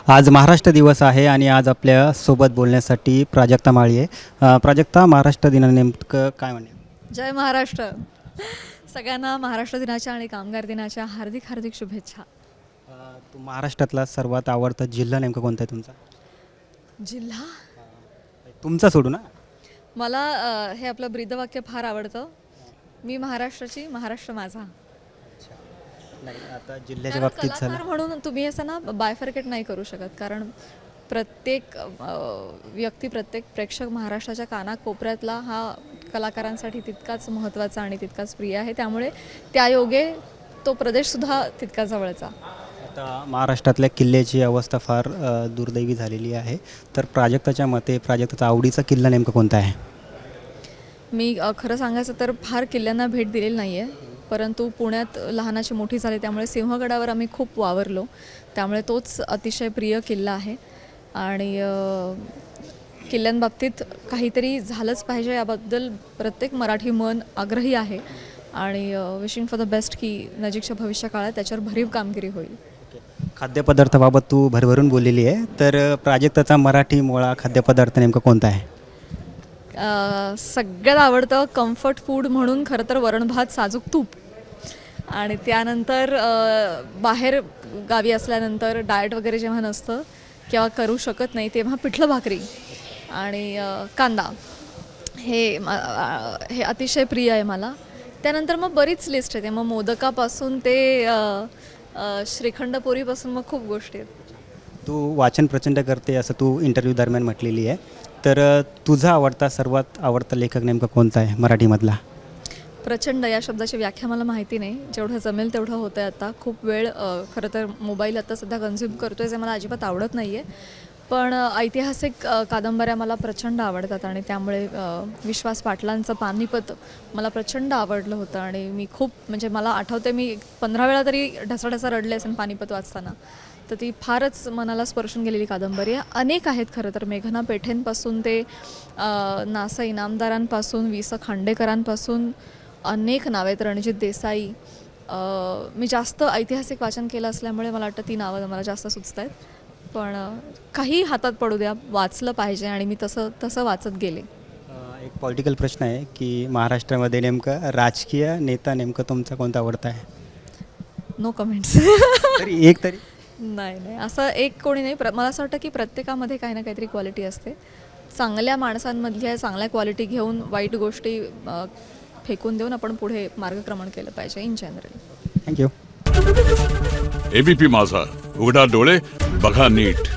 आज महाराष्ट्र दिवस आहे आणि आज आपल्या सोबत बोलण्यासाठी प्राजक्ता माळी आहे. प्राजक्ता, महाराष्ट्र दिना नेमकं काय म्हणेल? जय महाराष्ट्र. सगळ्यांना महाराष्ट्र दिनाच्या आणि कामगार दिनाच्या हार्दिक हार्दिक शुभेच्छा. तू महाराष्ट्रातला सर्वात आवडता जिल्हा नेमका कोणता आहे तुमचा? जिल्हा तुमचा सोडू ना. मला हे आपलं ब्रीदवाक्य फार आवडतं. मी महाराष्ट्राची, महाराष्ट्र माझा. नाही, आता जिल्ह्याच्या कारण बाबतीत झालं. कलाकार म्हणून तुम्ही असं ना बायफर्केट नाही करू शकत, कारण प्रत्येक व्यक्ती, प्रत्येक प्रेक्षक महाराष्ट्राच्या कानाकोपऱ्यातला हा कलाकारांसाठी तितकाच महत्त्वाचा आणि तितकाच प्रिय आहे. त्यामुळे त्यायोगे तो प्रदेशसुद्धा तितका जवळचा. आता महाराष्ट्रातल्या किल्ल्याची अवस्था फार दुर्दैवी झालेली आहे. तर प्राजक्ताच्या मते प्राजक्ताचा आवडीचा किल्ला नेमका कोणता आहे? मी खरं सांगायचं तर फार किल्ल्यांना भेट दिलेली नाही आहे, परंतु पुण्यात लहानाची मोठी झाली त्यामुळे सिंहगडावर आम्ही खूप वावरलो, त्यामुळे तोच अतिशय प्रिय किल्ला आहे. आणि किल्ल्यांबाबतीत काहीतरी झालंच पाहिजे याबद्दल प्रत्येक मराठी मन आग्रही आहे आणि विशिंग फॉर द बेस्ट की नजीकच्या भविष्य काळात त्याच्यावर भरीव कामगिरी होईल. खाद्यपदार्थाबाबत तू भरभरून बोललेली आहे, तर प्राजक्ताचा मराठी मुळा खाद्यपदार्थ नेमका कोणता आहे? सगळ्यात आवडतं कम्फर्ट फूड म्हणून खरं तर वरण भात साजूक तूप, आणि त्यानंतर बाहेर गावी असल्यानंतर डाएट वगैरे जेव्हा नसतं किंवा करू शकत नाही तेव्हा पिठलं भाकरी आणि कांदा हे अतिशय प्रिय आहे मला. त्यानंतर मग बरीच लिस्ट येते, मग मोदकापासून ते श्रीखंडपुरीपासून मग खूप गोष्टी आहेत. तू वाचन प्रचंड करते असं तू इंटरव्ह्यू दरम्यान म्हटलेली आहे, तर तुझा सर्वात आवडता लेखक नेमका कोणता आहे मराठीमधला? प्रचंड या शब्दाची व्याख्या मला माहिती नाही, जेवढं जमेल तेवढं होतं आहे. आता खूप वेळ खरं तर मोबाईल आता सध्या कन्झ्युम करतो आहे, जे मला अजिबात आवडत नाही आहे. पण ऐतिहासिक कादंबऱ्या मला प्रचंड आवडतात आणि त्यामुळे विश्वास पाटलांचं पानिपत मला प्रचंड आवडलं होतं आणि मी खूप, म्हणजे मला आठवते मी 15 वेळा तरी ढसाढसा रडले असेल पानिपत वाचताना. तर ती फारच मनाला स्पर्शून गेलेली कादंबरी आहे. अनेक आहेत खरं तर, मेघना पेठेंपासून ते ना. इनामदारांपासून वि. खांडेकरांपासून अनेक नावे आहेत, रणजित देसाई. मी जास्त ऐतिहासिक वाचन केलं असल्यामुळे मला वाटतं ती नावं मला जास्त सुचत आहेत. पण काही हातात पडू द्या, वाचलं पाहिजे आणि मी तसं वाचत गेले. एक पॉलिटिकल प्रश्न आहे की महाराष्ट्रामध्ये नेमकं राजकीय नेता नेमकं तुमचा कोणता आवडता आहे? No comments. तरी एक तरी नाही, असं एक कोणी नाही. मला असं वाटतं की प्रत्येकामध्ये काही ना काहीतरी क्वालिटी असते. चांगल्या माणसांमधल्या चांगल्या क्वालिटी घेऊन वाईट गोष्टी फेकून देऊन आपण पुढे मार्गक्रमण केलं पाहिजे इन जनरल. थँक्यू. एबीपी माझा, उघडा डोळे बघा नीट.